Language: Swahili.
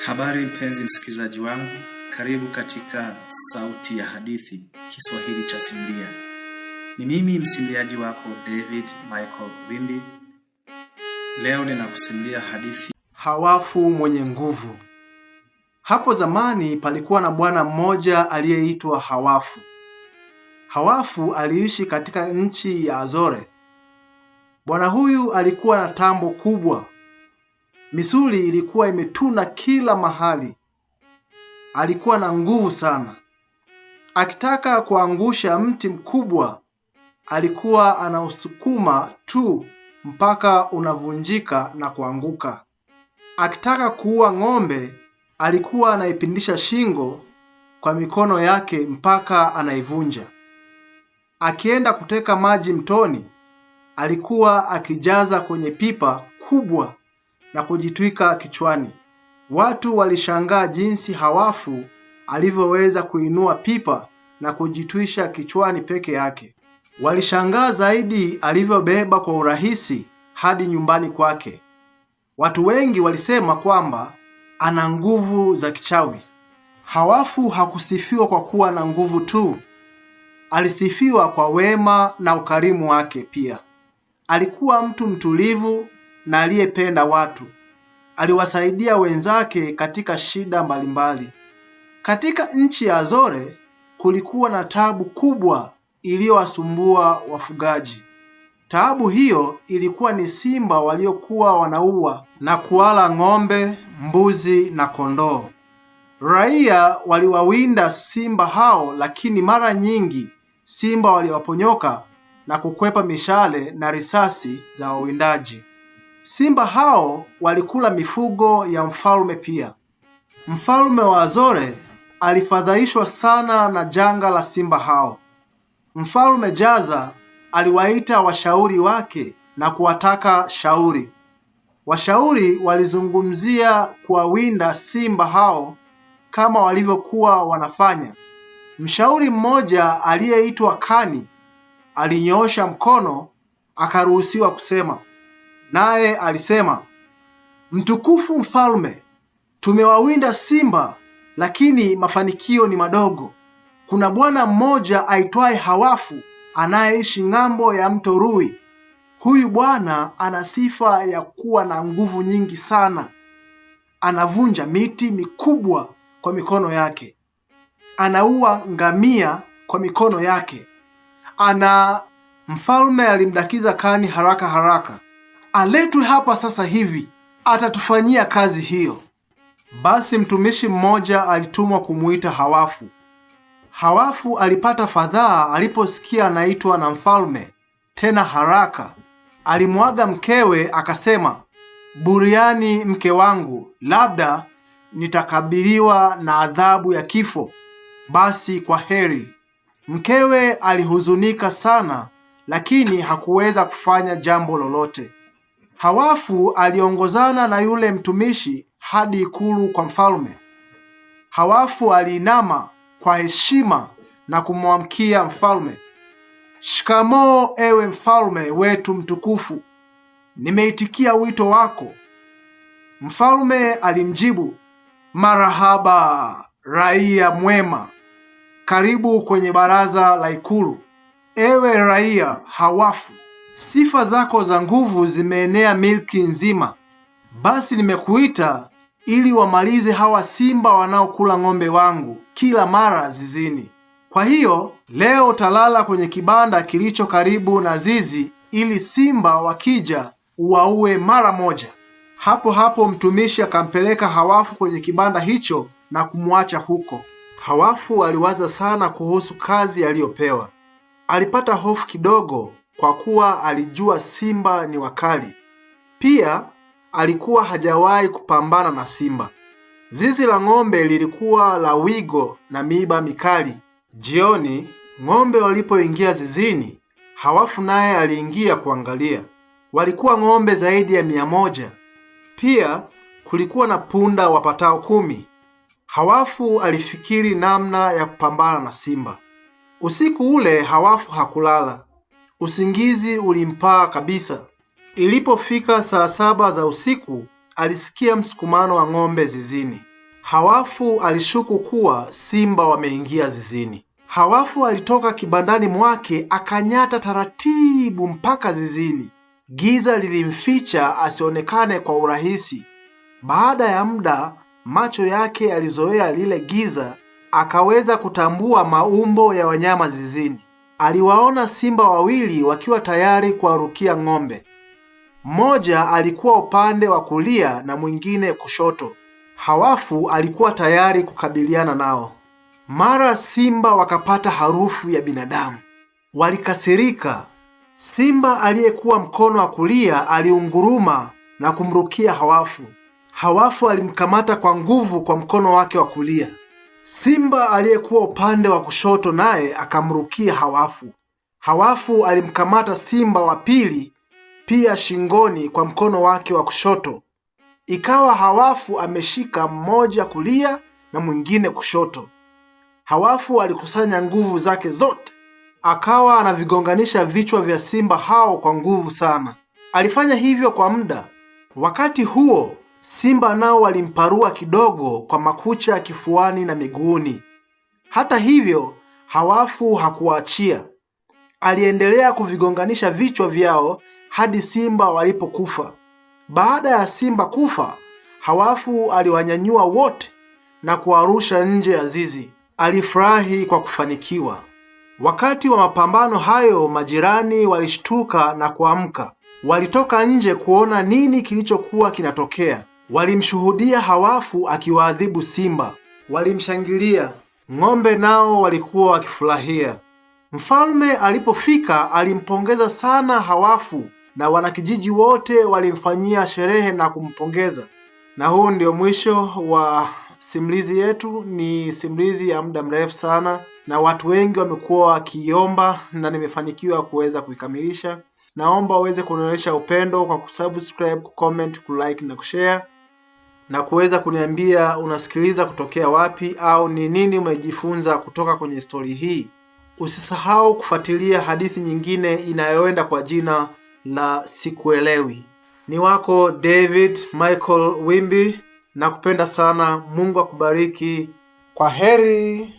Habari mpenzi msikilizaji wangu, karibu katika Sauti ya Hadithi, Kiswahili cha Simbia. Ni mimi msimbiaji wako David Michael Windi. Leo ninakusimbia hadithi Hawafu mwenye nguvu. Hapo zamani palikuwa na bwana mmoja aliyeitwa Hawafu. Hawafu aliishi katika nchi ya Azore. Bwana huyu alikuwa na tambo kubwa. Misuli ilikuwa imetuna kila mahali. Alikuwa na nguvu sana. Akitaka kuangusha mti mkubwa, alikuwa anausukuma tu mpaka unavunjika na kuanguka. Akitaka kuua ng'ombe, alikuwa anaipindisha shingo kwa mikono yake mpaka anaivunja. Akienda kuteka maji mtoni, alikuwa akijaza kwenye pipa kubwa na kujitwika kichwani. Watu walishangaa jinsi Hawafu alivyoweza kuinua pipa na kujitwisha kichwani peke yake. Walishangaa zaidi alivyobeba kwa urahisi hadi nyumbani kwake. Watu wengi walisema kwamba ana nguvu za kichawi. Hawafu hakusifiwa kwa kuwa na nguvu tu. Alisifiwa kwa wema na ukarimu wake pia. Alikuwa mtu mtulivu na aliyependa watu. Aliwasaidia wenzake katika shida mbalimbali. Katika nchi ya Azore kulikuwa na taabu kubwa iliyowasumbua wafugaji. Taabu hiyo ilikuwa ni simba waliokuwa wanaua na kuwala ng'ombe, mbuzi na kondoo. Raia waliwawinda simba hao, lakini mara nyingi simba waliwaponyoka na kukwepa mishale na risasi za wawindaji. Simba hao walikula mifugo ya mfalme pia. Mfalme wa Azore alifadhaishwa sana na janga la simba hao. Mfalme Jaza aliwaita washauri wake na kuwataka shauri. Washauri walizungumzia kuwawinda simba hao kama walivyokuwa wanafanya. Mshauri mmoja aliyeitwa Kani alinyoosha mkono akaruhusiwa kusema. Naye alisema, "Mtukufu mfalme, tumewawinda simba, lakini mafanikio ni madogo. Kuna bwana mmoja aitwaye Hawafu anayeishi ng'ambo ya mto Rui. Huyu bwana ana sifa ya kuwa na nguvu nyingi sana. Anavunja miti mikubwa kwa mikono yake. Anaua ngamia kwa mikono yake. Mfalme alimdakiza Kani haraka. "Aletwe hapa sasa hivi, atatufanyia kazi hiyo." Basi mtumishi mmoja alitumwa kumuita Hawafu. Hawafu alipata fadhaa aliposikia anaitwa na mfalme, tena haraka. Alimwaga mkewe akasema, "Buriani mke wangu, labda nitakabiliwa na adhabu ya kifo. Basi kwa heri." Mkewe alihuzunika sana, lakini hakuweza kufanya jambo lolote. Hawafu aliongozana na yule mtumishi hadi ikulu kwa mfalme. Hawafu aliinama kwa heshima na kumwamkia mfalme. "Shikamoo ewe mfalme wetu mtukufu. Nimeitikia wito wako." Mfalme alimjibu, "Marahaba, raia mwema. Karibu kwenye baraza la ikulu. Ewe raia Hawafu, sifa zako za nguvu zimeenea milki nzima. Basi nimekuita ili wamalize hawa simba wanaokula ng'ombe wangu kila mara zizini. Kwa hiyo leo utalala kwenye kibanda kilicho karibu na zizi, ili simba wakija uwaue mara moja." Hapo hapo mtumishi akampeleka Hawafu kwenye kibanda hicho na kumwacha huko. Hawafu aliwaza sana kuhusu kazi aliyopewa. Alipata hofu kidogo kwa kuwa alijua simba ni wakali. Pia alikuwa hajawahi kupambana na simba. Zizi la ng'ombe lilikuwa la wigo na miiba mikali. Jioni ng'ombe walipoingia zizini, Hawafu naye aliingia kuangalia. Walikuwa ng'ombe zaidi ya 100. Pia kulikuwa na punda wapatao 10. Hawafu alifikiri namna ya kupambana na simba. Usiku ule Hawafu hakulala. Usingizi ulimpaa kabisa. Ilipofika saa 7 za usiku, alisikia msukumano wa ng'ombe zizini. Hawafu alishuku kuwa simba wameingia zizini. Hawafu alitoka kibandani mwake akanyata taratibu mpaka zizini. Giza lilimficha asionekane kwa urahisi. Baada ya muda, macho yake yalizoea lile giza, akaweza kutambua maumbo ya wanyama zizini. Aliwaona simba wawili wakiwa tayari kuwarukia ng'ombe. Mmoja alikuwa upande wa kulia na mwingine kushoto. Hawafu alikuwa tayari kukabiliana nao. Mara simba wakapata harufu ya binadamu. Walikasirika. Simba aliyekuwa mkono wa kulia aliunguruma na kumrukia Hawafu. Hawafu alimkamata kwa nguvu kwa mkono wake wa kulia. Simba aliyekuwa upande wa kushoto naye akamrukia Hawafu. Hawafu alimkamata simba wa pili pia shingoni kwa mkono wake wa kushoto. Ikawa Hawafu ameshika mmoja kulia na mwingine kushoto. Hawafu alikusanya nguvu zake zote, akawa anavigonganisha vichwa vya simba hao kwa nguvu sana. Alifanya hivyo kwa muda. Wakati huo simba nao walimparua kidogo kwa makucha kifuani na miguuni. Hata hivyo Hawafu hakuwaachia. Aliendelea kuvigonganisha vichwa vyao hadi simba walipokufa. Baada ya simba kufa, Hawafu aliwanyanyua wote na kuwarusha nje ya zizi. Alifurahi kwa kufanikiwa. Wakati wa mapambano hayo, majirani walishtuka na kuamka. Walitoka nje kuona nini kilichokuwa kinatokea. Walimshuhudia Hawafu akiwaadhibu simba. Walimshangilia. Ng'ombe nao walikuwa wakifurahia. Mfalme alipofika alimpongeza sana Hawafu na wanakijiji wote walimfanyia sherehe na kumpongeza. Na huu ndio mwisho wa simulizi yetu. Ni simulizi ya muda mrefu sana na watu wengi wamekuwa wakiomba na nimefanikiwa kuweza kuikamilisha. Naomba uweze kunionyesha upendo kwa kusubscribe, kucomment, kulike na kushare, na kuweza kuniambia unasikiliza kutokea wapi au ni nini umejifunza kutoka kwenye stori hii. Usisahau kufuatilia hadithi nyingine inayoenda kwa jina la Sikuelewi. Ni wako David Michael Wimbi, nakupenda sana. Mungu akubariki. Kwa heri.